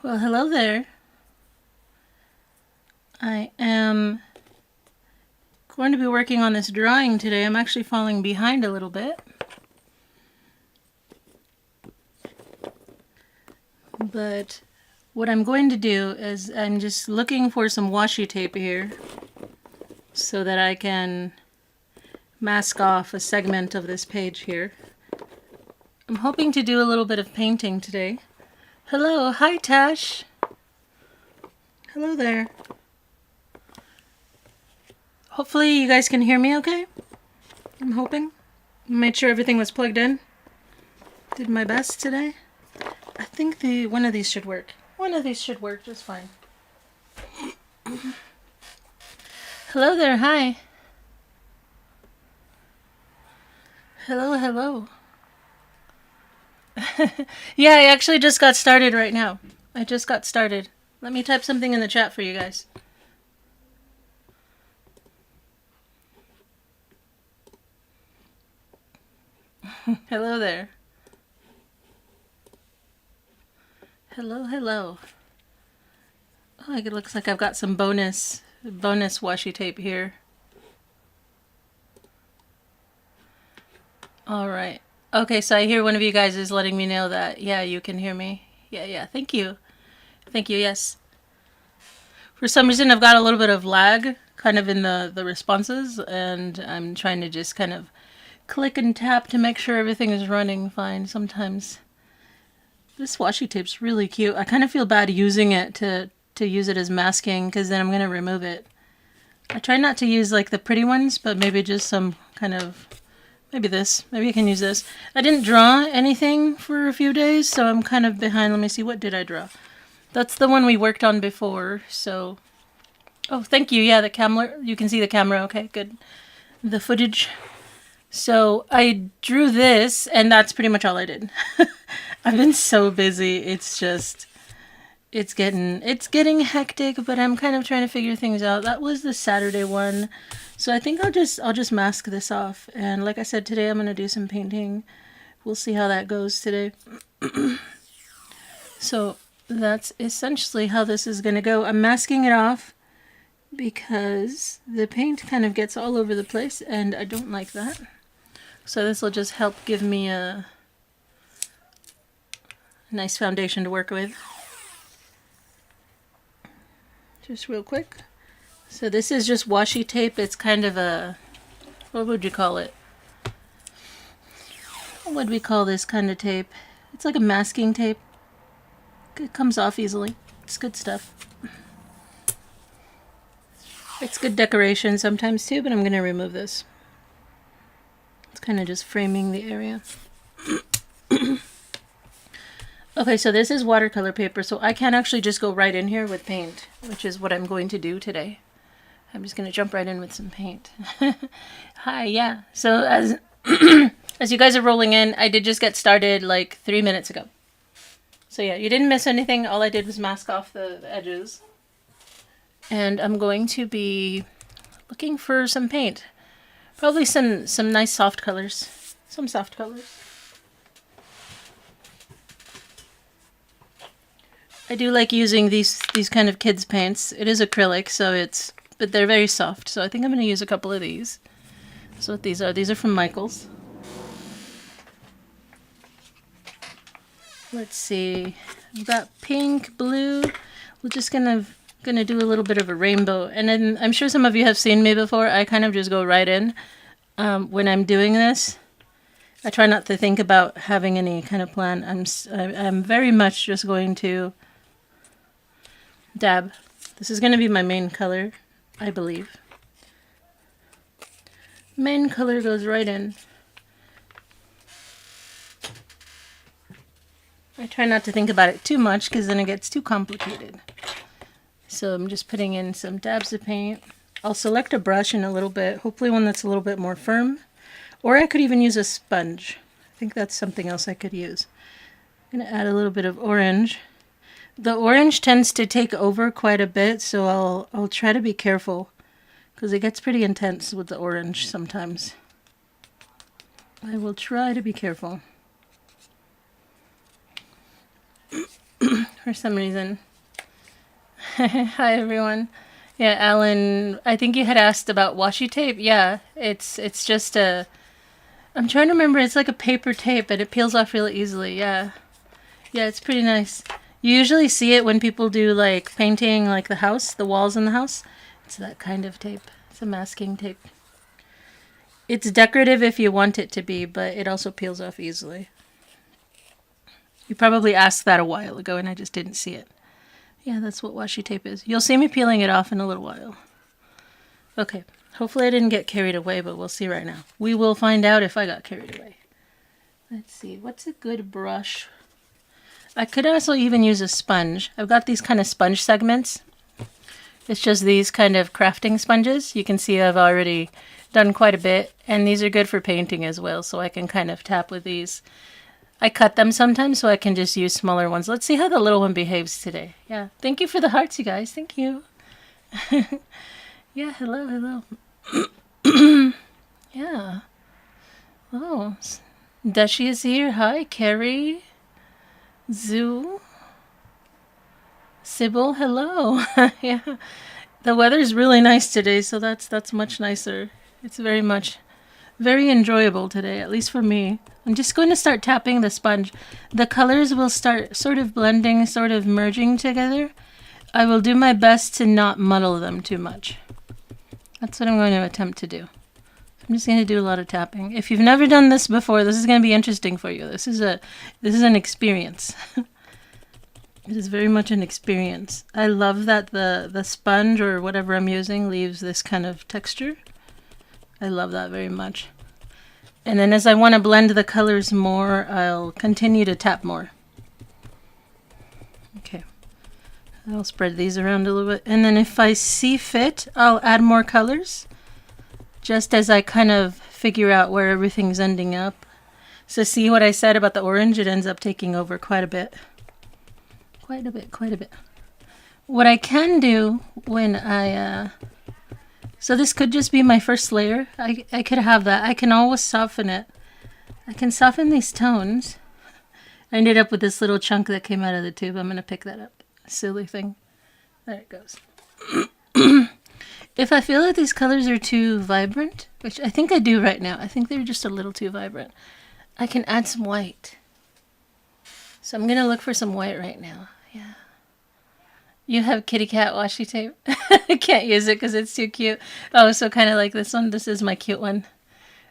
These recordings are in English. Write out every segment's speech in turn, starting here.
Well, hello there. I am going to be working on this drawing today. I'm actually falling behind a little bit. But what I'm going to do is I'm just looking for some washi tape here so that I can mask off a segment of this page here. I'm hoping to do a little bit of painting today. Hello, hi Tash. Hello there. Hopefully you guys can hear me okay. I'm hoping. Made sure everything was plugged in. Did my best today. I think one of these should work. One of these should work just fine. Hello there, hi. Hello, hello. Yeah, I actually just got started right now. I just got started. Let me type something in the chat for you guys. Hello there. Hello, hello. Oh, it looks like I've got some bonus washi tape here. All right. Okay, so I hear one of you guys is letting me know that, yeah, you can hear me. Yeah, thank you. Thank you, yes. For some reason, I've got a little bit of lag kind of in the responses, and I'm trying to just kind of click and tap to make sure everything is running fine sometimes. This washi tape's really cute. I kind of feel bad using it to use it as masking, because then I'm going to remove it. I try not to use like the pretty ones, but maybe just some kind of... Maybe this. Maybe I can use this. I didn't draw anything for a few days, so I'm kind of behind. Let me see. What did I draw? That's the one we worked on before, so... Oh, thank you. Yeah, the camera. You can see the camera. Okay, good. The footage. So I drew this, and that's pretty much all I did. I've been so busy. It's just... It's getting hectic, but I'm kind of trying to figure things out. That was the Saturday one. So I think I'll just mask this off. And like I said, today I'm going to do some painting. We'll see how that goes today. So that's essentially how this is going to go. I'm masking it off because the paint kind of gets all over the place and I don't like that. So this will just help give me a nice foundation to work with. Just real quick. So this is just washi tape. It's kind of a, what would you call it? What would we call this kind of tape? It's like a masking tape. It comes off easily. It's good stuff. It's good decoration sometimes too, but I'm going to remove this. It's kind of just framing the area. Okay, so this is watercolor paper, so I can actually just go right in here with paint, which is what I'm going to do today. I'm just going to jump right in with some paint. Hi, yeah. So as as you guys are rolling in, I did just get started like 3 minutes ago. So yeah, you didn't miss anything. All I did was mask off the edges. And I'm going to be looking for some paint. Probably some nice soft colors. Some soft colors. I do like using these kind of kids paints. It is acrylic, so but they're very soft. So I think I'm going to use a couple of these. So what these are from Michaels. Let's see. I've got pink, blue. We're just gonna do a little bit of a rainbow. And then I'm sure some of you have seen me before. I kind of just go right in when I'm doing this. I try not to think about having any kind of plan. I'm very much just going to dab. This is going to be my main color, I believe. Main color goes right in. I try not to think about it too much because then it gets too complicated. So I'm just putting in some dabs of paint. I'll select a brush in a little bit, hopefully one that's a little bit more firm. Or I could even use a sponge. I think that's something else I could use. I'm going to add a little bit of orange. The orange tends to take over quite a bit, so I'll try to be careful because it gets pretty intense with the orange sometimes. I will try to be careful. for some reason. Hi everyone. Yeah, Alan, I think you had asked about washi tape. Yeah, it's just a, I'm trying to remember, it's like a paper tape and it peels off really easily. Yeah. Yeah, it's pretty nice. You usually see it when people do like painting like the house, the walls in the house. It's that kind of tape. It's a masking tape. It's decorative if you want it to be, but it also peels off easily. You probably asked that a while ago and I just didn't see it. Yeah, that's what washi tape is. You'll see me peeling it off in a little while. Okay, hopefully I didn't get carried away, but we'll see right now. We will find out if I got carried away. Let's see, what's a good brush? I could also even use a sponge. I've got these kind of sponge segments. It's just these kind of crafting sponges. You can see I've already done quite a bit, and these are good for painting as well, so I can kind of tap with these. I cut them sometimes so I can just use smaller ones. Let's see how the little one behaves today. Yeah, thank you for the hearts, you guys. Thank you. Yeah, hello. Yeah. Oh, Dashi is here. Hi, Carrie. Zoo. Sybil, hello. Yeah. The weather's really nice today, so that's much nicer. It's very enjoyable today, at least for me. I'm just going to start tapping the sponge. The colors will start sort of blending, sort of merging together. I will do my best to not muddle them too much. That's what I'm going to attempt to do. I'm just going to do a lot of tapping. If you've never done this before, this is going to be interesting for you. This is an experience. It is very much an experience. I love that the sponge or whatever I'm using leaves this kind of texture. I love that very much. And then as I want to blend the colors more, I'll continue to tap more. Okay. I'll spread these around a little bit. And then if I see fit, I'll add more colors. Just as I kind of figure out where everything's ending up. So see what I said about the orange? It ends up taking over quite a bit. Quite a bit. What I can do when I... So this could just be my first layer. I could have that. I can always soften it. I can soften these tones. I ended up with this little chunk that came out of the tube. I'm going to pick that up. Silly thing. There it goes. If I feel that these colors are too vibrant, which I think I do right now. I think they're just a little too vibrant. I can add some white. So I'm going to look for some white right now. Yeah. You have kitty cat washi tape. I can't use it because it's too cute. Oh, so kind of like this one. This is my cute one.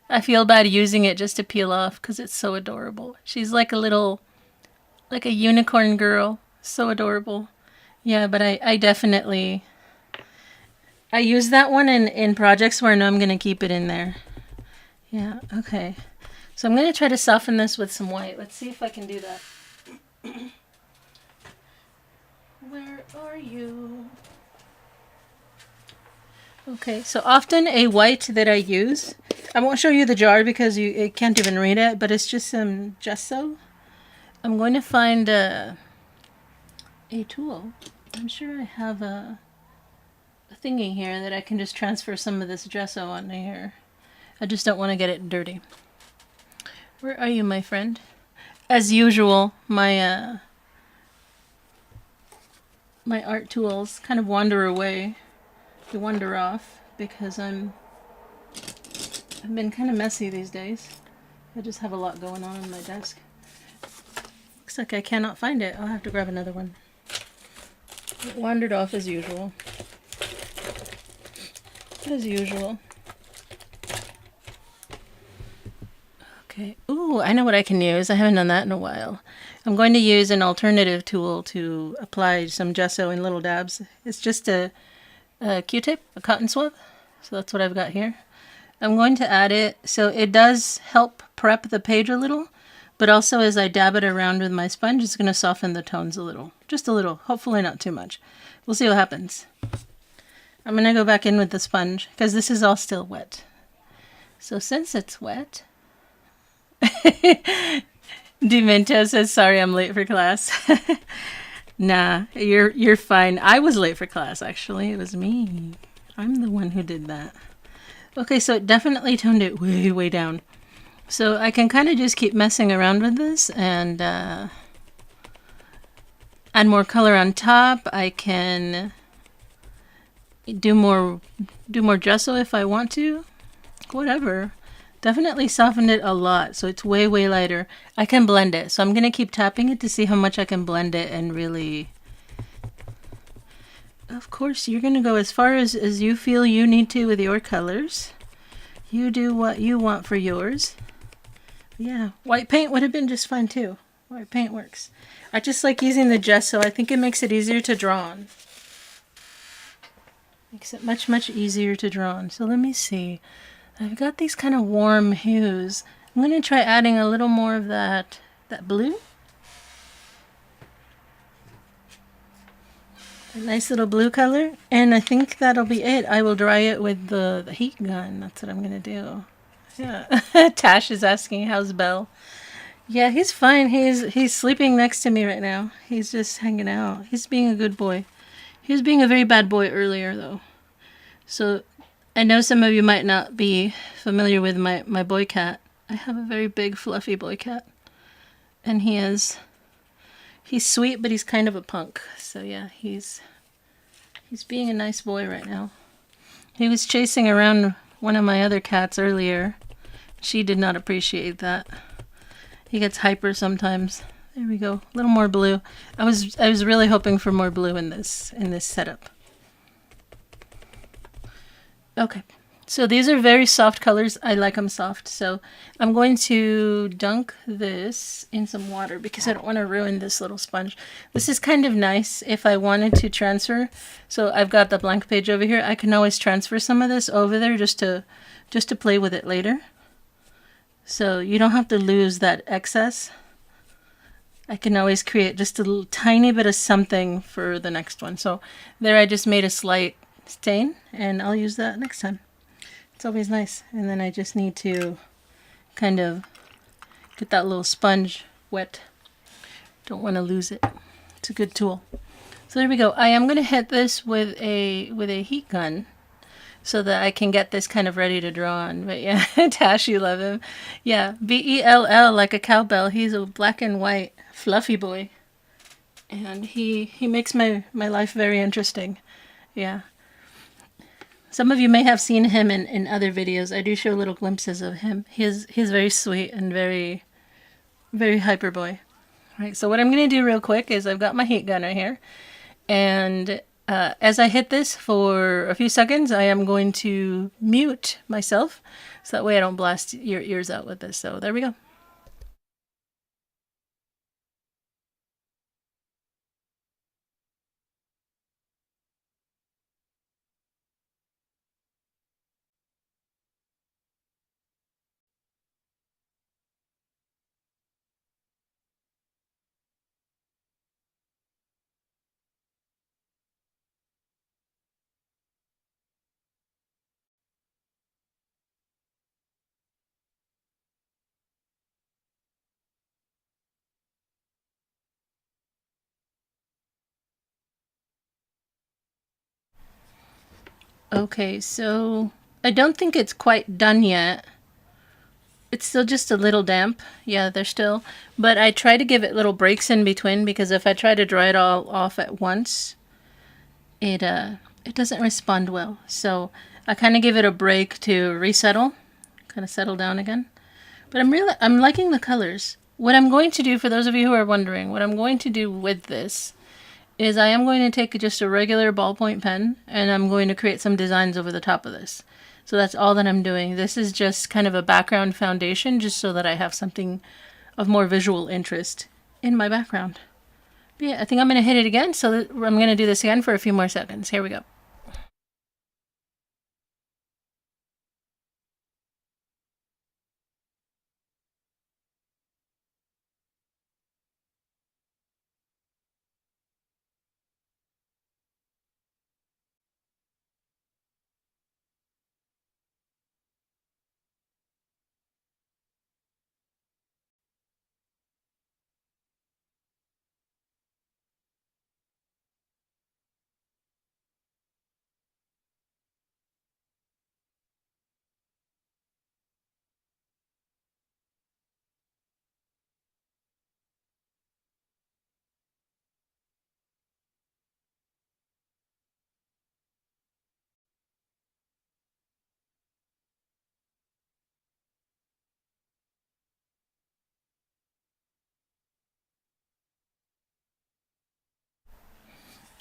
I feel bad using it just to peel off because it's so adorable. She's like a little, like a unicorn girl. So adorable. Yeah, but I definitely, I use that one in projects where I know I'm going to keep it in there. Yeah, okay. So I'm going to try to soften this with some white. Let's see if I can do that. Where are you? Okay, so often a white that I use, I won't show you the jar because you can't even read it, but it's just some gesso. I'm going to find a tool. I'm sure I have a thingy here that I can just transfer some of this gesso onto here. I just don't want to get it dirty. Where are you, my friend? As usual, my my art tools kind of wander away. They wander off because I've been kind of messy these days. I just have a lot going on my desk. Looks like I cannot find it. I'll have to grab another one. It wandered off as usual. As usual. Okay. Ooh, I know what I can use. I haven't done that in a while. I'm going to use an alternative tool to apply some gesso in little dabs. It's just a Q-tip, a cotton swab. So that's what I've got here. I'm going to add it so it does help prep the page a little, but also as I dab it around with my sponge, it's going to soften the tones a little. Just a little. Hopefully not too much. We'll see what happens. I'm going to go back in with the sponge because this is all still wet. So since it's wet... Demento says, sorry, I'm late for class. Nah, you're fine. I was late for class, actually. It was me. I'm the one who did that. Okay, so it definitely toned it way, way down. So I can kind of just keep messing around with this, and I add more color on top. I can do more gesso if I want to. Whatever. Definitely softened it a lot, so it's way, way lighter. I can blend it, so I'm going to keep tapping it to see how much I can blend it and really... Of course, you're going to go as far as you feel you need to with your colors. You do what you want for yours. Yeah, white paint would have been just fine too. White paint works. I just like using the gesso. I think it makes it easier to draw on. Makes it much, much easier to draw on. So let me see. I've got these kind of warm hues. I'm going to try adding a little more of that blue. A nice little blue color. And I think that'll be it. I will dry it with the heat gun. That's what I'm going to do. Yeah. Tash is asking, how's Belle? Yeah, he's fine. He's sleeping next to me right now. He's just hanging out. He's being a good boy. He was being a very bad boy earlier, though. So I know some of you might not be familiar with my boy cat. I have a very big, fluffy boy cat. And he's sweet, but he's kind of a punk. So yeah, he's being a nice boy right now. He was chasing around one of my other cats earlier. She did not appreciate that. He gets hyper sometimes. There we go. A little more blue. I was really hoping for more blue in this setup. Okay. So these are very soft colors. I like them soft. So I'm going to dunk this in some water because I don't want to ruin this little sponge. This is kind of nice if I wanted to transfer. So I've got the blank page over here. I can always transfer some of this over there just to play with it later. So you don't have to lose that excess. I can always create just a little tiny bit of something for the next one. So there I just made a slight stain and I'll use that next time. It's always nice. And then I just need to kind of get that little sponge wet. Don't want to lose it. It's a good tool. So there we go. I am going to hit this with a heat gun so that I can get this kind of ready to draw on. But yeah, Tash, you love him. Yeah, Bell, like a cowbell. He's a black and white fluffy boy. And he makes my life very interesting. Yeah. Some of you may have seen him in other videos. I do show little glimpses of him. He's very sweet and very, very hyper boy. All right, so what I'm going to do real quick is I've got my heat gun right here. And as I hit this for a few seconds, I am going to mute myself so that way I don't blast your ears out with this. So there we go. Okay, so I don't think it's quite done yet. It's still just a little damp. Yeah, they're still. But I try to give it little breaks in between because if I try to dry it all off at once, it doesn't respond well. So I kind of give it a break to resettle, kind of settle down again. But I'm liking the colors. What I'm going to do, for those of you who are wondering, what I'm going to do with this is I am going to take just a regular ballpoint pen and I'm going to create some designs over the top of this. So that's all that I'm doing. This is just kind of a background foundation just so that I have something of more visual interest in my background. But yeah, I think I'm going to hit it again. So I'm going to do this again for a few more seconds. Here we go.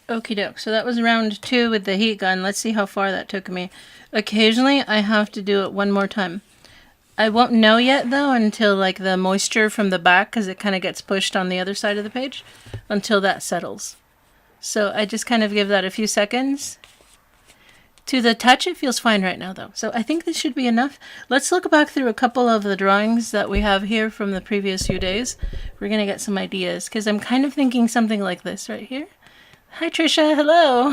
Okie doke. So that was round 2 with the heat gun. Let's see how far that took me. Occasionally, I have to do it one more time. I won't know yet, though, until like the moisture from the back, because it kind of gets pushed on the other side of the page, until that settles. So I just kind of give that a few seconds. To the touch, it feels fine right now, though. So I think this should be enough. Let's look back through a couple of the drawings that we have here from the previous few days. We're going to get some ideas, because I'm kind of thinking something like this right here. Hi, Trisha. Hello.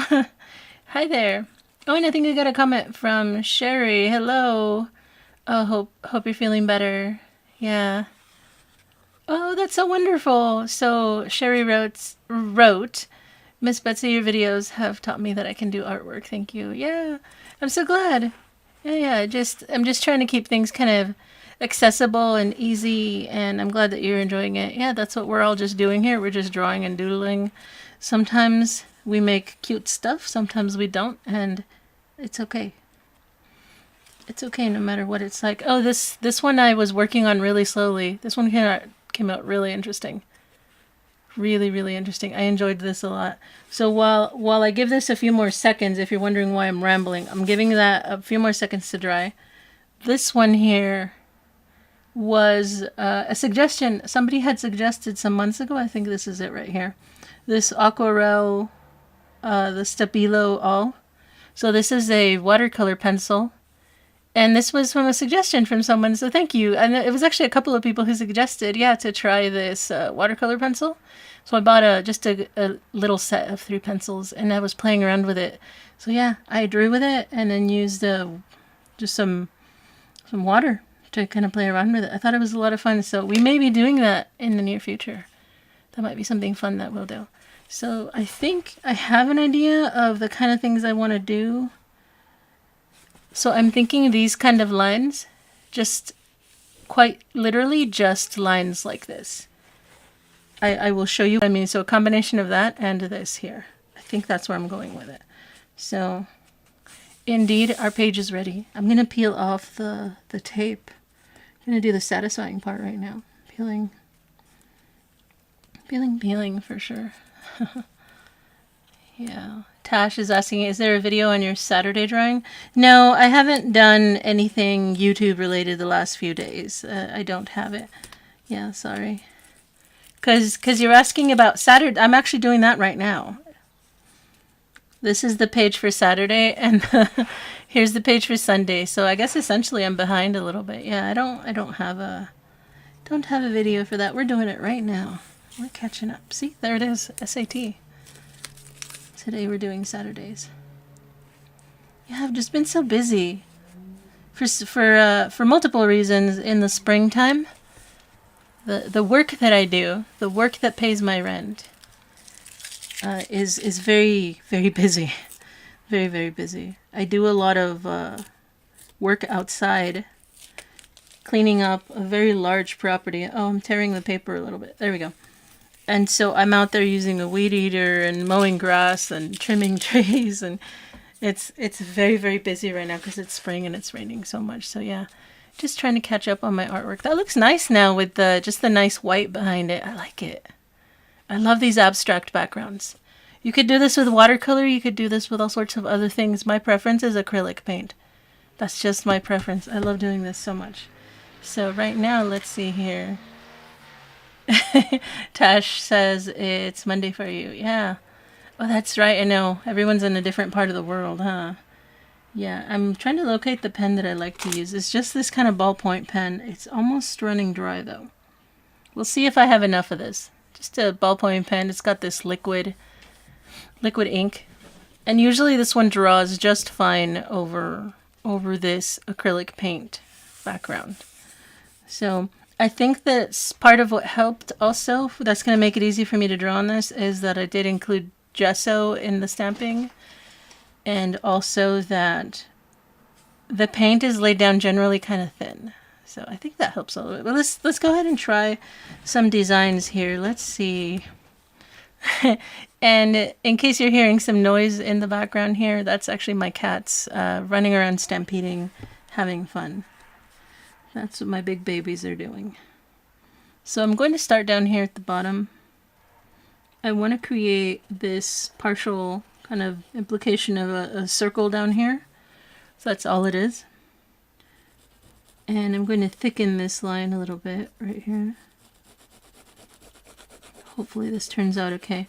Hi there. Oh, and I think I got a comment from Sherry. Hello. Oh, hope you're feeling better. Yeah. Oh, that's so wonderful. So Sherry wrote, Miss Betsy, your videos have taught me that I can do artwork. Thank you. Yeah, I'm so glad. Yeah. I'm just trying to keep things kind of accessible and easy, and I'm glad that you're enjoying it. Yeah, that's what we're all just doing here. We're just drawing and doodling. Sometimes we make cute stuff, sometimes we don't, and it's okay. It's okay no matter what it's like. Oh, this one I was working on really slowly. This one came out really interesting. Really, really interesting. I enjoyed this a lot. So while I give this a few more seconds, if you're wondering why I'm rambling, I'm giving that a few more seconds to dry. This one here was a suggestion. Somebody had suggested some months ago. I think this is it right here. This aquarelle, the Stabilo All. So this is a watercolor pencil. And this was from a suggestion from someone, so thank you. And it was actually a couple of people who suggested, yeah, to try this watercolor pencil. So I bought just a little set of 3 pencils, and I was playing around with it. So yeah, I drew with it, and then used just some water to kind of play around with it. I thought it was a lot of fun, so we may be doing that in the near future. That might be something fun that we'll do. So I think I have an idea of the kind of things I want to do. So I'm thinking these kind of lines, just quite literally just lines like this. I will show you what I mean. So a combination of that and this here. I think that's where I'm going with it. So indeed, our page is ready. I'm going to peel off the tape. I'm going to do the satisfying part right now. Peeling for sure. Yeah. Tash is asking, is there a video on your Saturday drawing? No, I haven't done anything YouTube related the last few days. I don't have it. Yeah, sorry. Because you're asking about Saturday. I'm actually doing that right now. This is the page for Saturday, and here's the page for Sunday. So I guess essentially I'm behind a little bit. Yeah, I don't have a video for that. We're doing it right now. We're catching up. See, there it is. SAT. Today we're doing Saturdays. Yeah, I've just been so busy for multiple reasons. In the springtime, the work that I do, the work that pays my rent, is very, very busy, very, very busy. I do a lot of work outside, cleaning up a very large property. Oh, I'm tearing the paper a little bit. There we go. And so I'm out there using a weed eater and mowing grass and trimming trees, and it's very, very busy right now because it's spring and it's raining so much. So yeah, just trying to catch up on my artwork. That looks nice now with just the nice white behind it. I like it. I love these abstract backgrounds. You could do this with watercolor. You could do this with all sorts of other things. My preference is acrylic paint. That's just my preference. I love doing this so much. So right now, let's see here. Tash says it's Monday for you. Yeah. Oh, that's right. I know. Everyone's in a different part of the world, huh? Yeah, I'm trying to locate the pen that I like to use. It's just this kind of ballpoint pen. It's almost running dry, though. We'll see if I have enough of this. Just a ballpoint pen. It's got this liquid ink. And usually this one draws just fine over this acrylic paint background. So I think that's part of what helped also, that's going to make it easy for me to draw on this, is that I did include gesso in the stamping, and also that the paint is laid down generally kind of thin. So I think that helps a little bit. But let's go ahead and try some designs here. Let's see. And in case you're hearing some noise in the background here, that's actually my cats running around stampeding, having fun. That's what my big babies are doing. So I'm going to start down here at the bottom. I want to create this partial kind of implication of a circle down here. So that's all it is. And I'm going to thicken this line a little bit right here. Hopefully this turns out okay.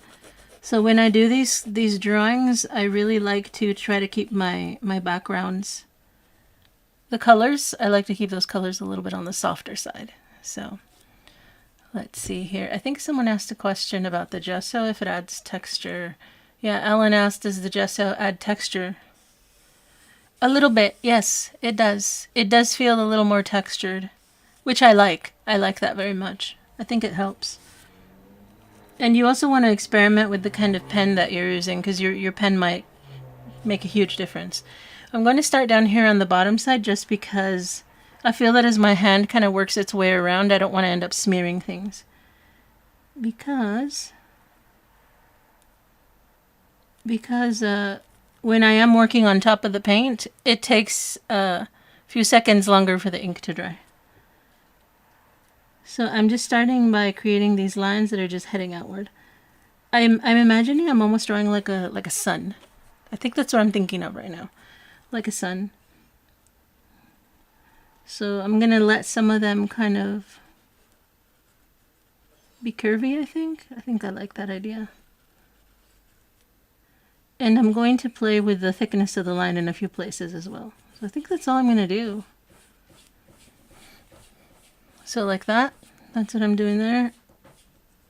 So when I do these drawings, I really like to try to keep my backgrounds, the colors, I like to keep those colors a little bit on the softer side. So let's see here. I think someone asked a question about the gesso, if it adds texture. Yeah, Alan asked, does the gesso add texture? A little bit, yes, it does. It does feel a little more textured, which I like. I like that very much. I think it helps. And you also want to experiment with the kind of pen that you're using, because your pen might make a huge difference. I'm going to start down here on the bottom side just because I feel that as my hand kind of works its way around, I don't want to end up smearing things. Because when I am working on top of the paint, it takes a few seconds longer for the ink to dry. So I'm just starting by creating these lines that are just heading outward. I'm imagining I'm almost drawing like a sun. I think that's what I'm thinking of right now. Like a sun. So I'm gonna let some of them kind of be curvy, I think. I think I like that idea. And I'm going to play with the thickness of the line in a few places as well. So I think that's all I'm gonna do. So like that. That's what I'm doing there.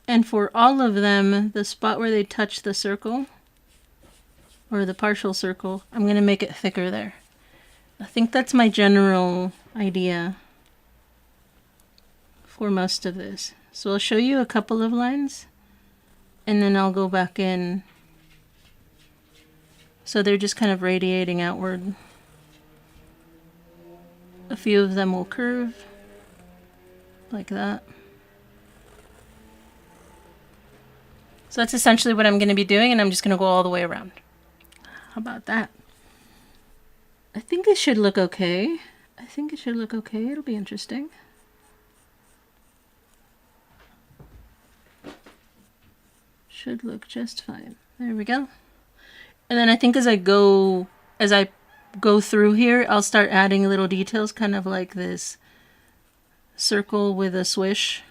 And for all of them, the spot where they touch the circle, or the partial circle, I'm going to make it thicker there. I think that's my general idea for most of this. So I'll show you a couple of lines, and then I'll go back in. So they're just kind of radiating outward. A few of them will curve, like that. So that's essentially what I'm going to be doing, and I'm just going to go all the way around. How about that? I think it should look okay. I think it should look okay. It'll be interesting. Should look just fine. There we go. And then I think as I go through here, I'll start adding little details, kind of like this circle with a swish.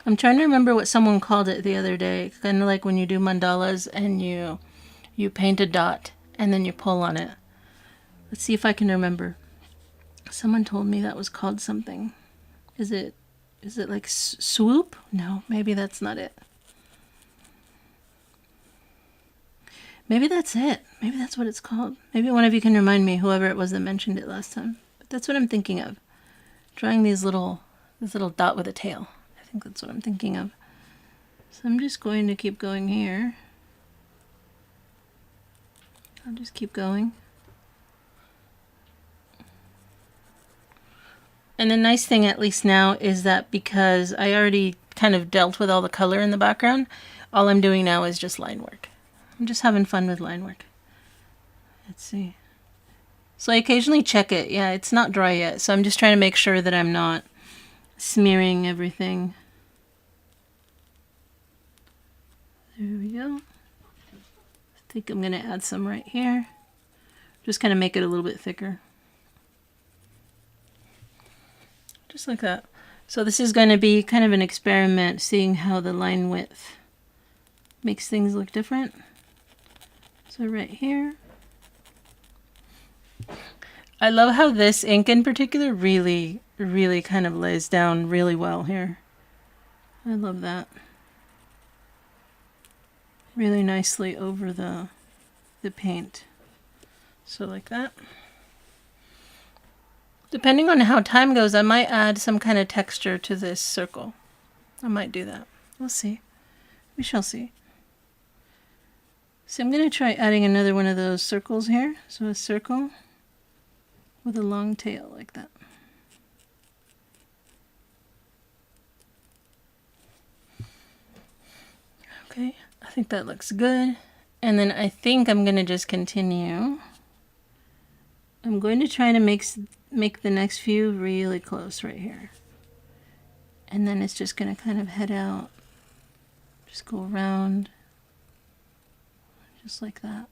I'm trying to remember what someone called it the other day, kind of like when you do mandalas and you paint a dot and then you pull on it. Let's see if I can remember. Someone told me that was called something. Is it like swoop? No, maybe that's not it. Maybe that's it. Maybe that's what it's called. Maybe one of you can remind me, whoever it was that mentioned it last time. But that's what I'm thinking of. Drawing this little dot with a tail. I think that's what I'm thinking of. So I'm just going to keep going here. I'll just keep going. And the nice thing, at least now, is that because I already kind of dealt with all the color in the background, all I'm doing now is just line work. I'm just having fun with line work. Let's see. So I occasionally check it. Yeah, it's not dry yet, so I'm just trying to make sure that I'm not smearing everything. There we go. I think I'm going to add some right here. Just kind of make it a little bit thicker. Just like that. So this is going to be kind of an experiment, seeing how the line width makes things look different. So right here. I love how this ink in particular really kind of lays down really well here. I love that. Really nicely over the paint. So like that. Depending on how time goes, I might add some kind of texture to this circle. I might do that. We'll see. We shall see. So I'm going to try adding another one of those circles here. So a circle with a long tail like that. Okay, I think that looks good. And then I think I'm going to just continue. I'm going to try to make the next few really close right here. And then it's just going to kind of head out. Just go around Just like that.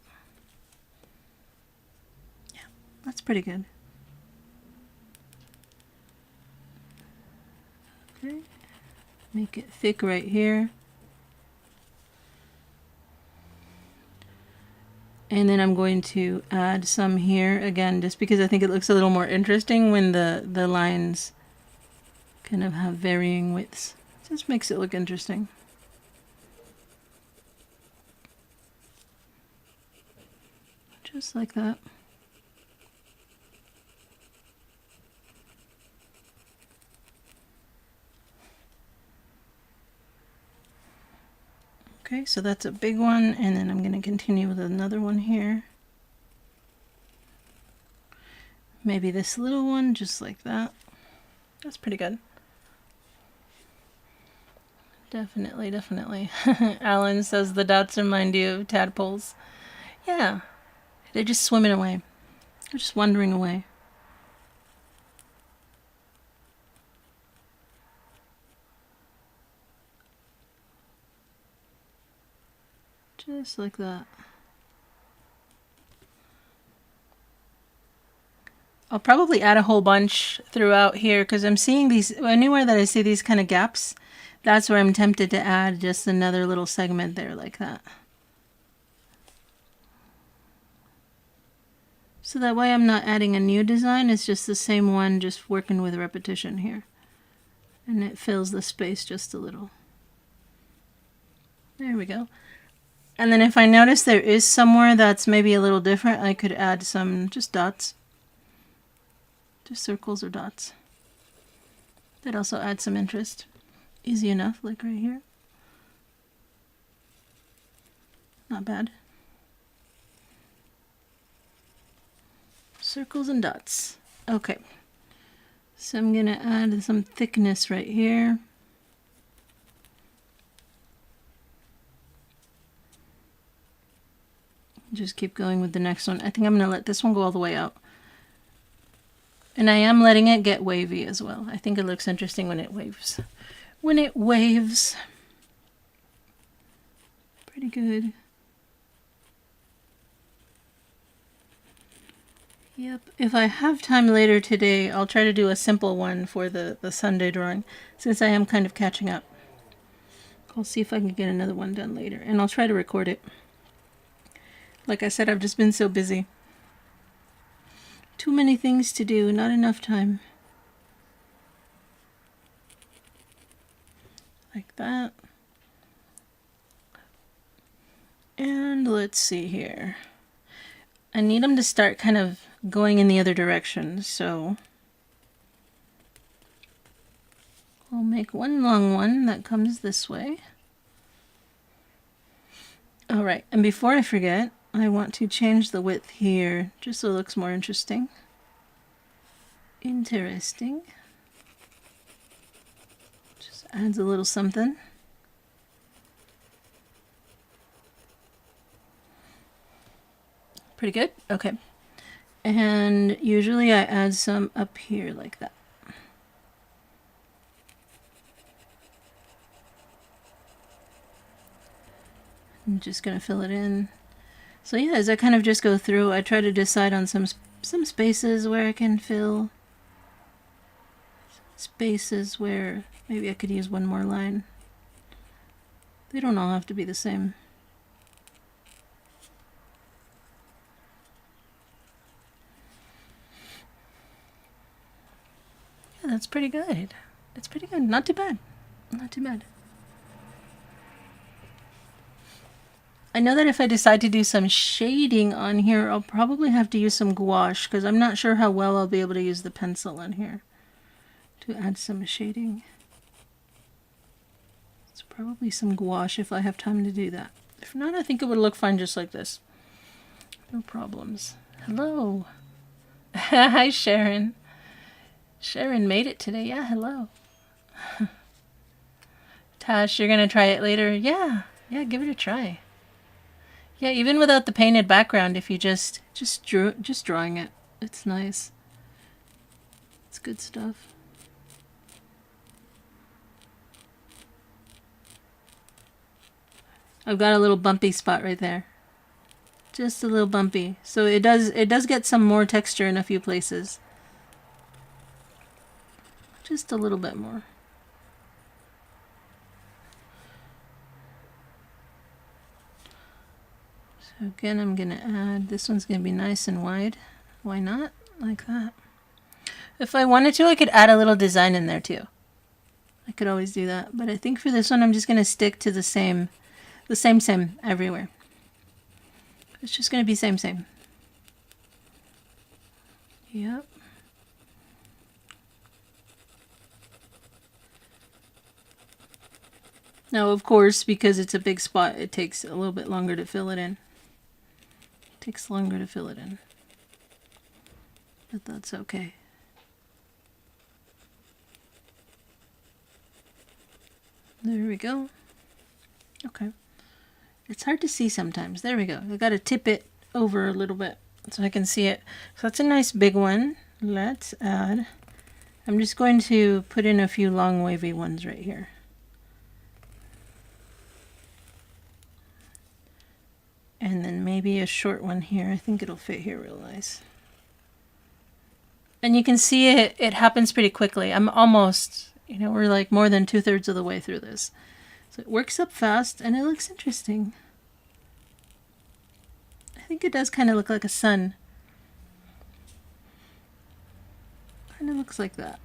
Yeah, that's pretty good. Okay, make it thick right here. And then I'm going to add some here again, just because I think it looks a little more interesting when the lines kind of have varying widths. Just makes it look interesting. Just like that. Okay, so that's a big one, and then I'm going to continue with another one here. Maybe this little one, just like that. That's pretty good. Definitely, definitely. Alan says the dots remind you of tadpoles. Yeah, they're just swimming away. They're just wandering away. Just like that. I'll probably add a whole bunch throughout here because I'm seeing these, anywhere that I see these kind of gaps, that's where I'm tempted to add just another little segment there like that. So that way I'm not adding a new design, it's just the same one, just working with repetition here. And it fills the space just a little. There we go. And then if I notice there is somewhere that's maybe a little different, I could add some just dots. Just circles or dots. That also adds some interest. Easy enough, like right here. Not bad. Circles and dots. Okay. So I'm going to add some thickness right here. Just keep going with the next one. I think I'm going to let this one go all the way out. And I am letting it get wavy as well. I think it looks interesting when it waves. When it waves. Pretty good. Yep. If I have time later today, I'll try to do a simple one for the Sunday drawing, since I am kind of catching up. I'll see if I can get another one done later, and I'll try to record it. Like I said, I've just been so busy. Too many things to do, not enough time. Like that. And let's see here. I need them to start kind of going in the other direction, so I'll make one long one that comes this way. Alright, and before I forget, I want to change the width here, just so it looks more interesting. Interesting. Just adds a little something. Pretty good? Okay. And usually I add some up here like that. I'm just going to fill it in. So yeah, as I kind of just go through, I try to decide on some spaces where I can fill. Spaces where maybe I could use one more line. They don't all have to be the same. Yeah, that's pretty good. That's pretty good. Not too bad. Not too bad. I know that if I decide to do some shading on here, I'll probably have to use some gouache, because I'm not sure how well I'll be able to use the pencil on here to add some shading. It's probably some gouache if I have time to do that. If not, I think it would look fine just like this. No problems. Hello. Hi, Sharon. Sharon made it today. Yeah, hello. Tash, you're going to try it later? Yeah, give it a try. Yeah, even without the painted background, if you just drawing it, it's nice. It's good stuff. I've got a little bumpy spot right there. Just a little bumpy. So it does get some more texture in a few places. Just a little bit more. So again, I'm gonna add, this one's gonna be nice and wide. Why not? Like that. If I wanted to, I could add a little design in there too. I could always do that. But I think for this one, I'm just gonna stick to the same everywhere. It's just gonna be same. Yep. Now, of course, because it's a big spot, it takes a little bit longer to fill it in. It takes longer to fill it in. But that's okay. There we go. Okay. It's hard to see sometimes. There we go. I gotta tip it over a little bit so I can see it. So that's a nice big one. Let's add. I'm just going to put in a few long wavy ones right here. And then maybe a short one here. I think it'll fit here real nice. And you can see it happens pretty quickly. I'm almost, you know, we're like more than 2/3 of the way through this. So it works up fast and it looks interesting. I think it does kind of look like a sun. Kind of looks like that.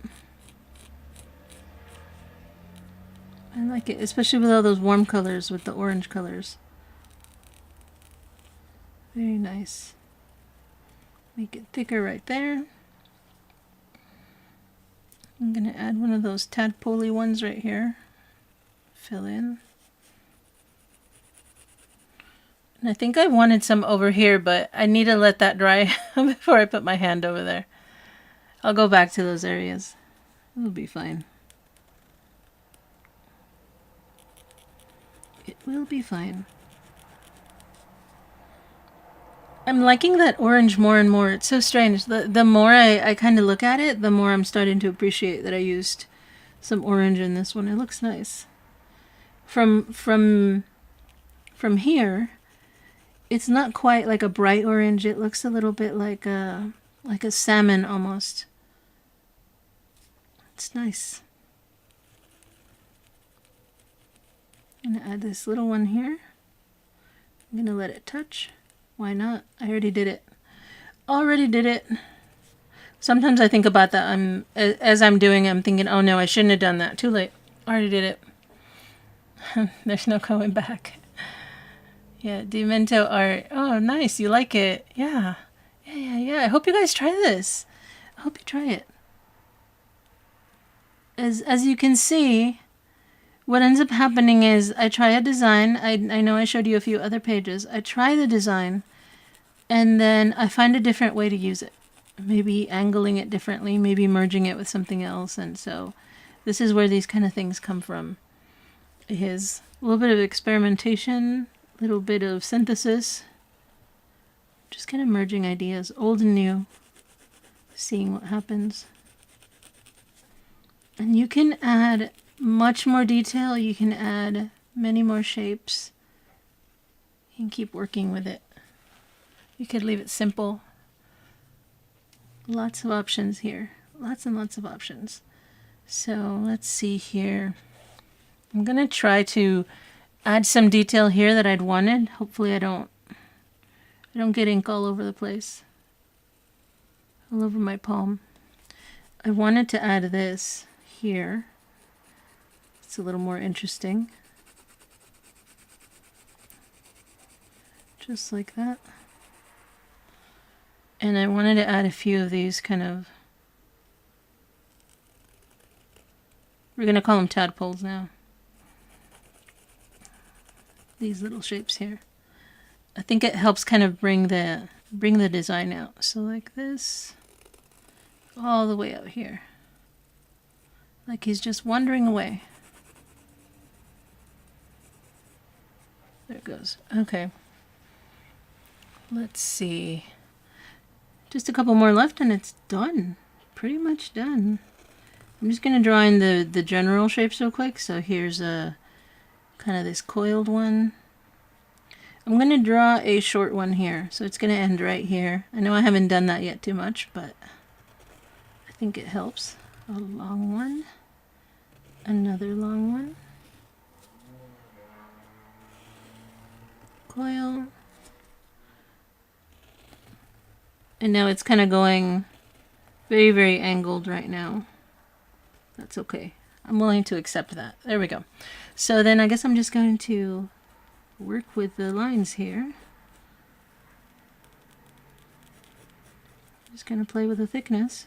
I like it, especially with all those warm colors with the orange colors. Very nice. Make it thicker right there. I'm going to add one of those tadpole-y ones right here. Fill in. And I think I wanted some over here, but I need to let that dry before I put my hand over there. I'll go back to those areas. It'll be fine. It will be fine. I'm liking that orange more and more. It's so strange. The more I kind of look at it, the more I'm starting to appreciate that I used some orange in this one. It looks nice. From here, it's not quite like a bright orange. It looks a little bit like a salmon almost. It's nice. I'm gonna add this little one here. I'm gonna let it touch. Why not? I already did it. Already did it. Sometimes I think about that. As I'm doing it, I'm thinking, oh no, I shouldn't have done that. Too late. Already did it. There's no going back. Yeah, Demento art. Oh, nice. You like it. Yeah. Yeah. I hope you guys try this. I hope you try it. As you can see, what ends up happening is I try a design. I know I showed you a few other pages. I try the design, and then I find a different way to use it. Maybe angling it differently, maybe merging it with something else. And so this is where these kind of things come from. Is a little bit of experimentation, a little bit of synthesis, just kind of merging ideas, old and new, seeing what happens. And you can add much more detail. You can add many more shapes. You can keep working with it. You could leave it simple. Lots of options here. Lots and lots of options. So let's see here. I'm going to try to add some detail here that I'd wanted. Hopefully I don't get ink all over the place. All over my palm. I wanted to add this here. It's a little more interesting. Just like that. And I wanted to add a few of these kind of, we're going to call them tadpoles now. These little shapes here. I think it helps kind of bring the design out. So like this, all the way out here. Like he's just wandering away. There it goes. Okay. Let's see. Just a couple more left and it's done. Pretty much done. I'm just going to draw in the general shapes real quick. So here's a kind of this coiled one. I'm going to draw a short one here. So it's going to end right here. I know I haven't done that yet too much, but I think it helps. A long one. Another long one. Coil. And now it's kind of going very, very angled right now. That's okay. I'm willing to accept that. There we go. So then I guess I'm just going to work with the lines here. Just going to play with the thickness.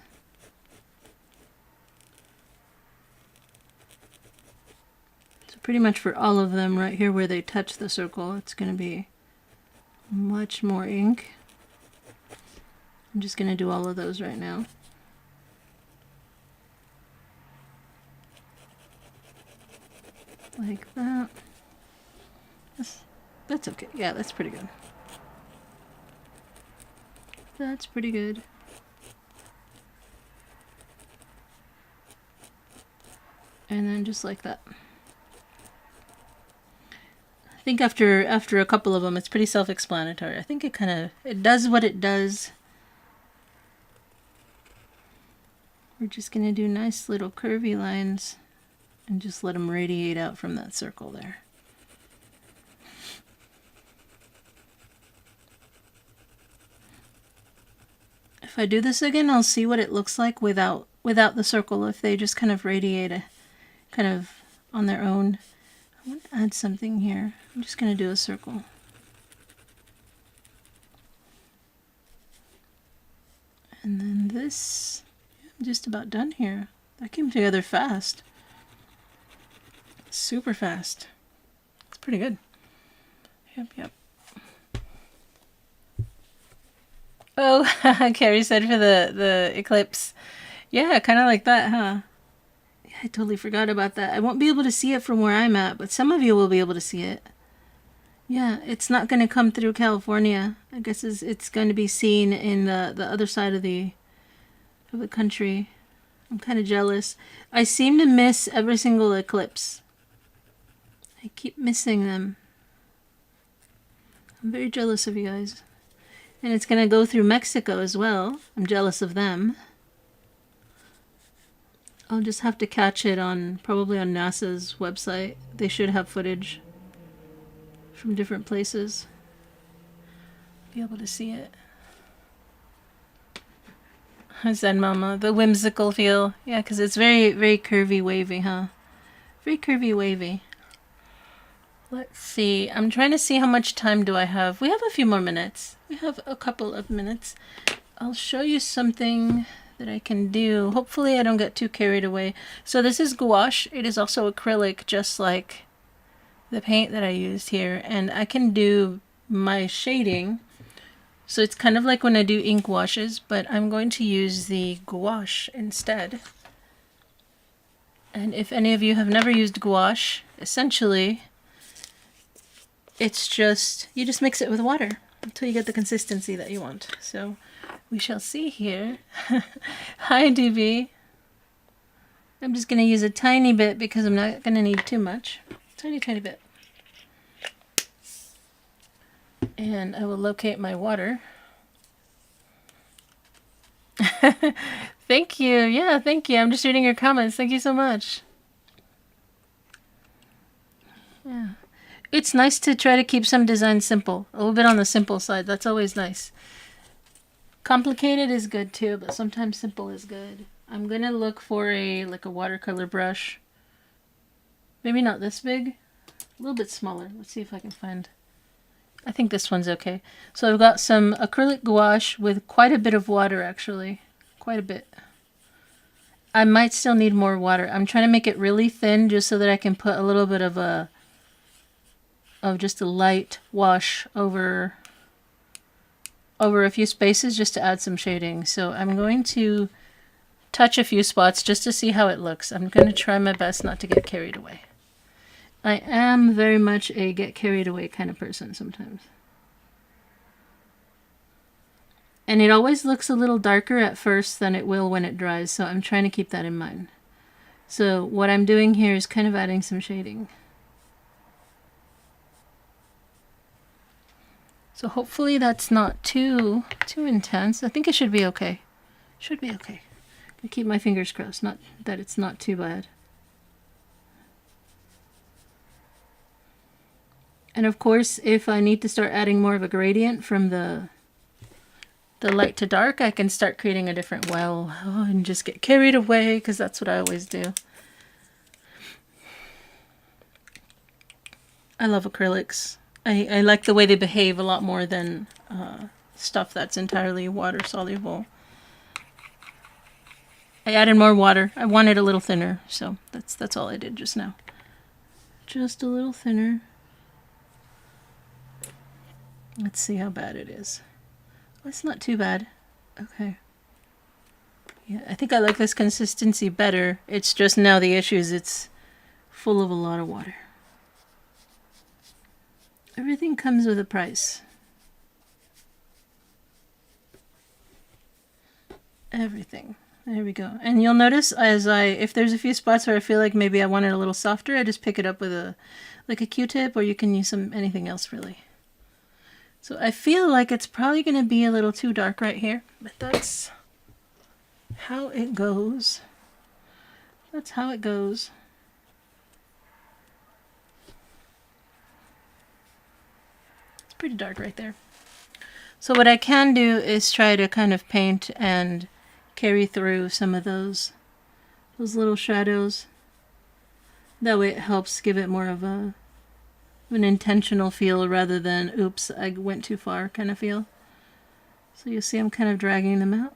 So pretty much for all of them right here where they touch the circle, it's going to be much more ink. I'm just going to do all of those right now. Like that. That's okay. Yeah, that's pretty good. That's pretty good. And then just like that. I think after a couple of them, it's pretty self-explanatory. I think it does what it does. We're just going to do nice little curvy lines and just let them radiate out from that circle there. If I do this again, I'll see what it looks like without the circle, if they just kind of radiate kind of on their own. I want to add something here. I'm just going to do a circle. And then this, I'm just about done here. That came together fast. Super fast. It's pretty good. Yep. Oh, Carrie said for the eclipse. Yeah, kind of like that, huh? Yeah, I totally forgot about that. I won't be able to see it from where I'm at, but some of you will be able to see it. Yeah, it's not going to come through California. I guess it's going to be seen in the other side of the country. I'm kind of jealous. I seem to miss every single eclipse. I keep missing them. I'm very jealous of you guys. And it's going to go through Mexico as well. I'm jealous of them. I'll just have to catch it probably on NASA's website. They should have footage from different places. Be able to see it. Zen Mama, the whimsical feel. Yeah, because it's very, very curvy, wavy, huh? Very curvy, wavy. Let's see. I'm trying to see how much time do I have. We have a few more minutes. We have a couple of minutes. I'll show you something that I can do. Hopefully I don't get too carried away. So this is gouache. It is also acrylic, just like the paint that I used here. And I can do my shading. So it's kind of like when I do ink washes, but I'm going to use the gouache instead. And if any of you have never used gouache, essentially it's just, you just mix it with water until you get the consistency that you want. So we shall see here. Hi, DB. I'm just going to use a tiny bit because I'm not going to need too much. Tiny, tiny bit. And I will locate my water. Thank you. Yeah, thank you. I'm just reading your comments. Thank you so much. Yeah. It's nice to try to keep some designs simple. A little bit on the simple side. That's always nice. Complicated is good too, but sometimes simple is good. I'm going to look for like a watercolor brush. Maybe not this big. A little bit smaller. Let's see if I can find. I think this one's okay. So I've got some acrylic gouache with quite a bit of water, actually. Quite a bit. I might still need more water. I'm trying to make it really thin just so that I can put a little bit of just a light wash over a few spaces just to add some shading. So I'm going to touch a few spots just to see how it looks. I'm going to try my best not to get carried away. I am very much a get carried away kind of person sometimes. And it always looks a little darker at first than it will when it dries, so I'm trying to keep that in mind. So what I'm doing here is kind of adding some shading. So hopefully that's not too intense. I think it should be okay. Should be okay. I keep my fingers crossed, not that it's not too bad. And of course, if I need to start adding more of a gradient from the light to dark, I can start creating a different well and just get carried away, because that's what I always do. I love acrylics. I like the way they behave a lot more than stuff that's entirely water soluble. I added more water. I want it a little thinner, so that's all I did just now. Just a little thinner. Let's see how bad it is. Oh, it's not too bad. Okay. Yeah, I think I like this consistency better. It's just now the issue is it's full of a lot of water. Everything comes with a price. Everything. There we go. And you'll notice if there's a few spots where I feel like maybe I want it a little softer, I just pick it up with a Q-tip, or you can use anything else really. So I feel like it's probably going to be a little too dark right here, but that's how it goes. That's how it goes. It's pretty dark right there. So what I can do is try to kind of paint and carry through some of those little shadows. That way it helps give it more of an intentional feel rather than, oops, I went too far kind of feel. So you see I'm kind of dragging them out.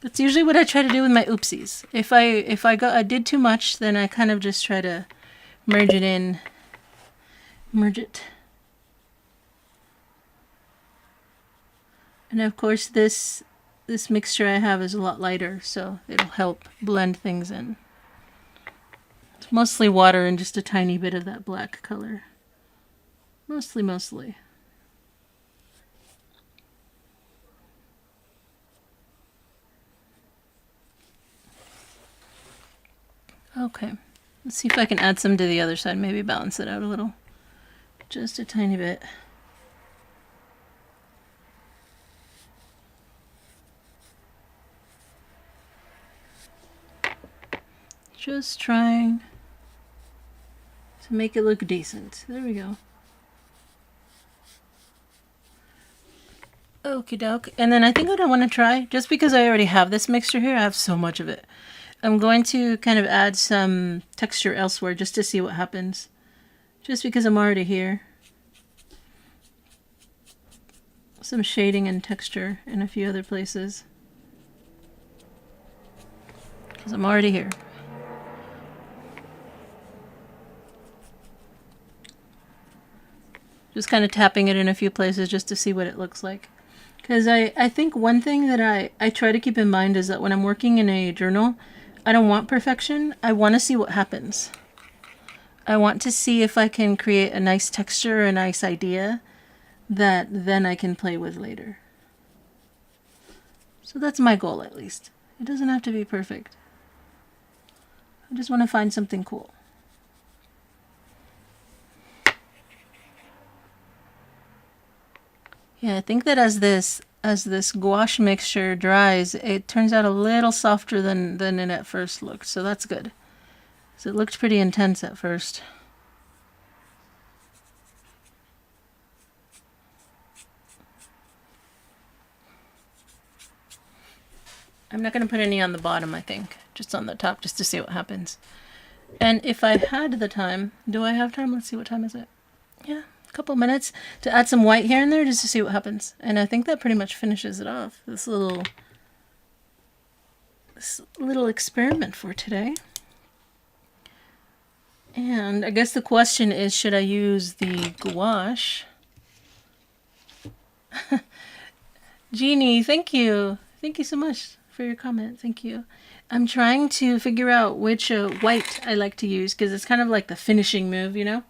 That's usually what I try to do with my oopsies. If I did too much, then I kind of just try to merge it in. Merge it. And of course this mixture I have is a lot lighter, so it'll help blend things in. It's mostly water and just a tiny bit of that black color. Mostly. Okay, let's see if I can add some to the other side, maybe balance it out a little. Just a tiny bit. Just trying to make it look decent. There we go. Okie doke. And then I think what I want to try, just because I already have this mixture here, I have so much of it. I'm going to kind of add some texture elsewhere just to see what happens. Just because I'm already here. Some shading and texture in a few other places. Because I'm already here. Just kind of tapping it in a few places just to see what it looks like. Because I think one thing that I try to keep in mind is that when I'm working in a journal, I don't want perfection. I want to see what happens. I want to see if I can create a nice texture, a nice idea that then I can play with later. So that's my goal, at least. It doesn't have to be perfect. I just want to find something cool. Yeah, I think that as this gouache mixture dries, it turns out a little softer than it at first looked, so that's good. So it looked pretty intense at first. I'm not going to put any on the bottom, I think. Just on the top, just to see what happens. And if I had the time, do I have time? Let's see, what time is it? Yeah, a couple minutes to add some white here and there just to see what happens. And I think that pretty much finishes it off. This little experiment for today. And I guess the question is, should I use the gouache? Jeannie, thank you. Thank you so much for your comment. Thank you. I'm trying to figure out which white I like to use, because it's kind of like the finishing move, you know?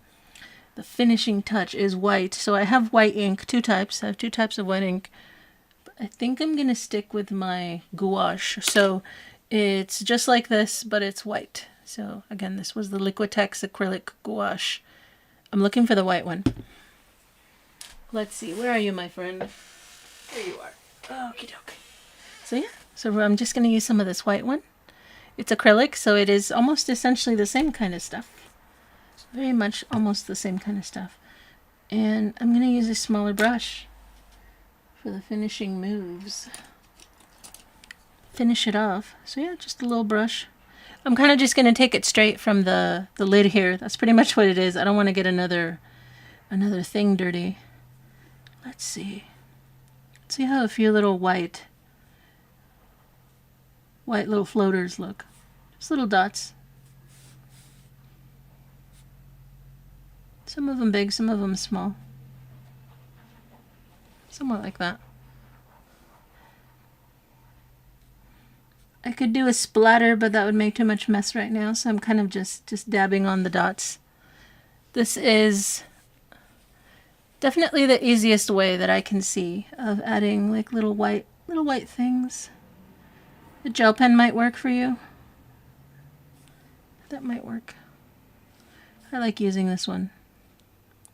The finishing touch is white. So I have white ink, two types. I have two types of white ink. But I think I'm going to stick with my gouache. So it's just like this, but it's white. So again, this was the Liquitex acrylic gouache. I'm looking for the white one. Let's see, where are you, my friend? There you are. Okie doke. So yeah, so I'm just going to use some of this white one. It's acrylic, so it is almost essentially the same kind of stuff. Very much almost the same kind of stuff. And I'm going to use a smaller brush for the finishing moves. Finish it off. So yeah, just a little brush. I'm kind of just going to take it straight from the lid here. That's pretty much what it is. I don't want to get another thing dirty. Let's see. See how a few little white little floaters look. Just little dots. Some of them big, some of them small. Somewhat like that. I could do a splatter, but that would make too much mess right now, so I'm kind of just dabbing on the dots. This is definitely the easiest way that I can see of adding like little white things. The gel pen might work for you. That might work. I like using this one.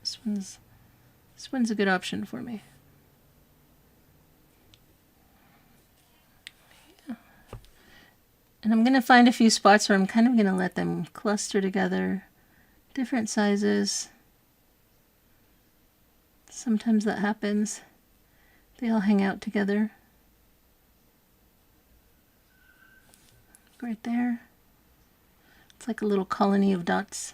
This one's a good option for me. Yeah. And I'm gonna find a few spots where I'm kind of gonna let them cluster together, different sizes. Sometimes that happens. They all hang out together. Right there. It's like a little colony of dots.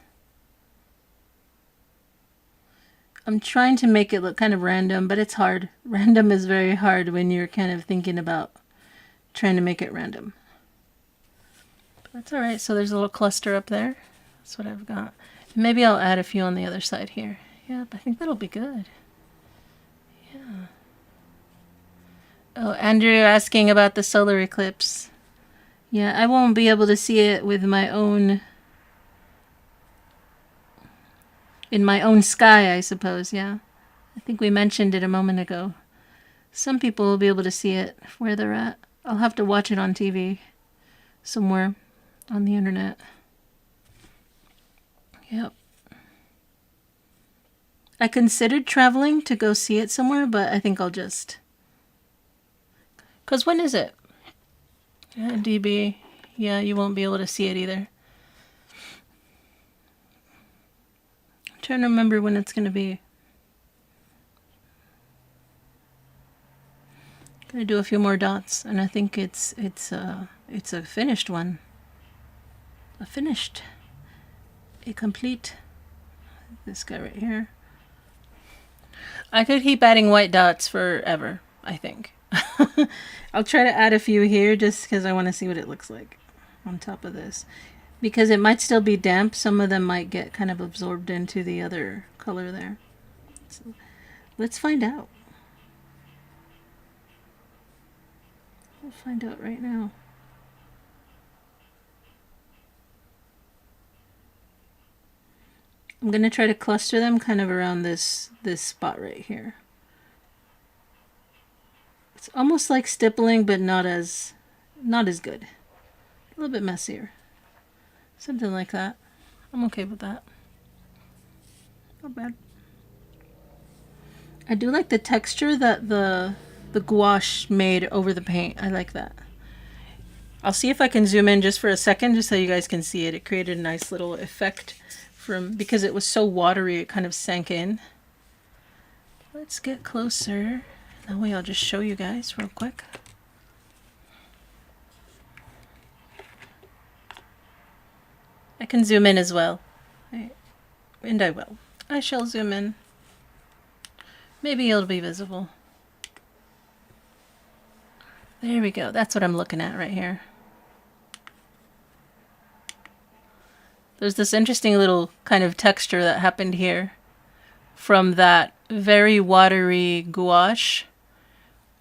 I'm trying to make it look kind of random, but it's hard. Random is very hard when you're kind of thinking about trying to make it random. But that's alright, so there's a little cluster up there. That's what I've got. Maybe I'll add a few on the other side here. Yep, I think that'll be good. Yeah. Oh, Andrew asking about the solar eclipse. Yeah, I won't be able to see it with my own... in my own sky, I suppose, yeah. I think we mentioned it a moment ago. Some people will be able to see it where they're at. I'll have to watch it on TV somewhere on the internet. Yep. I considered traveling to go see it somewhere, but I think I'll just... Because when is it? Yeah, DB. Yeah, you won't be able to see it either. I'm trying to remember when it's going to be. Gonna do a few more dots, and I think it's a finished one. A complete. This guy right here. I could keep adding white dots forever, I think. I'll try to add a few here just because I want to see what it looks like on top of this. Because it might still be damp, some of them might get kind of absorbed into the other color there. So let's find out. We'll find out right now. I'm going to try to cluster them kind of around this spot right here. It's almost like stippling, but not as good. A little bit messier. Something like that. I'm okay with that. Not bad. I do like the texture that the gouache made over the paint. I like that. I'll see if I can zoom in just for a second, just so you guys can see it. It created a nice little effect because it was so watery, it kind of sank in. Let's get closer. That way I'll just show you guys real quick. I can zoom in as well. And I will. I shall zoom in. Maybe it'll be visible. There we go. That's what I'm looking at right here. There's this interesting little kind of texture that happened here from that very watery gouache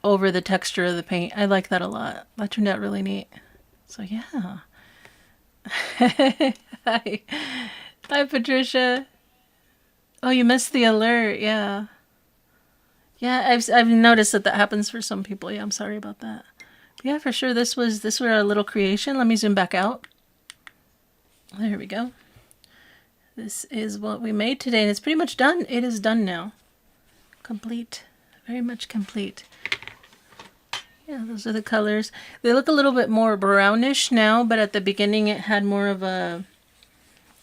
over the texture of the paint. I like that a lot. That turned out really neat. So yeah. Hi. Hi, Patricia. Oh, you missed the alert. Yeah. Yeah, I've noticed that happens for some people. Yeah, I'm sorry about that. But yeah, for sure. This was our little creation. Let me zoom back out. There we go. This is what we made today, and it's pretty much done. It is done now. complete. Very much complete. Yeah, those are the colors. They look a little bit more brownish now, but at the beginning it had more of a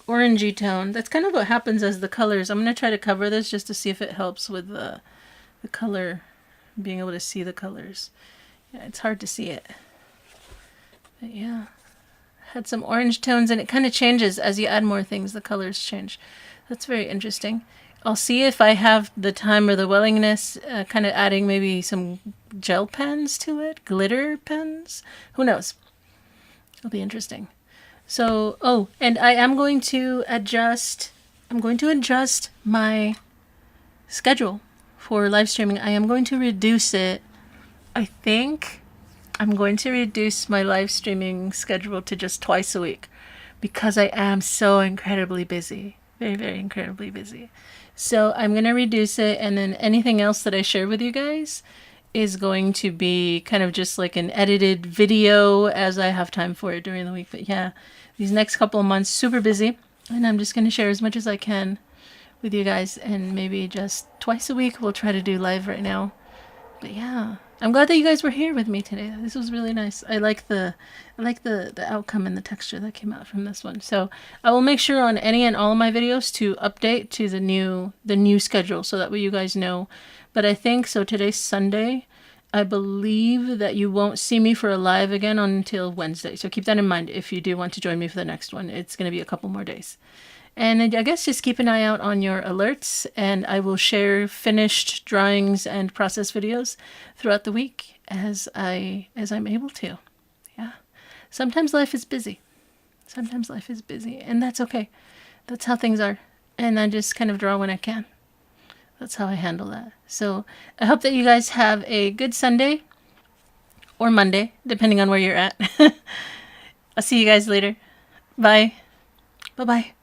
orangey tone. That's kind of what happens as the colors. I'm going to try to cover this just to see if it helps with the color, being able to see the colors. Yeah, it's hard to see it. But yeah, had some orange tones, and it kind of changes as you add more things. The colors change. That's very interesting. I'll see if I have the time or the willingness, kind of adding maybe some gel pens to it, glitter pens. Who knows? It'll be interesting. So, oh, and I am going to adjust. I'm going to adjust my schedule for live streaming. I am going to reduce it. I think I'm going to reduce my live streaming schedule to just twice a week because I am so incredibly busy. Very, very incredibly busy. So I'm going to reduce it, and then anything else that I share with you guys is going to be kind of just like an edited video as I have time for it during the week. But yeah, these next couple of months, super busy, and I'm just going to share as much as I can with you guys, and maybe just twice a week we'll try to do live right now. But yeah, I'm glad that you guys were here with me today. This was really nice. I like the outcome and the texture that came out from this one. So I will make sure on any and all of my videos to update to the new schedule, so that way you guys know. But I think so today's Sunday. I believe that you won't see me for a live again until Wednesday. So keep that in mind if you do want to join me for the next one. It's going to be a couple more days. And I guess just keep an eye out on your alerts, and I will share finished drawings and process videos throughout the week as I'm able to. Yeah. Sometimes life is busy. Sometimes life is busy, and that's okay. That's how things are. And I just kind of draw when I can. That's how I handle that. So I hope that you guys have a good Sunday or Monday, depending on where you're at. I'll see you guys later. Bye. Bye-bye.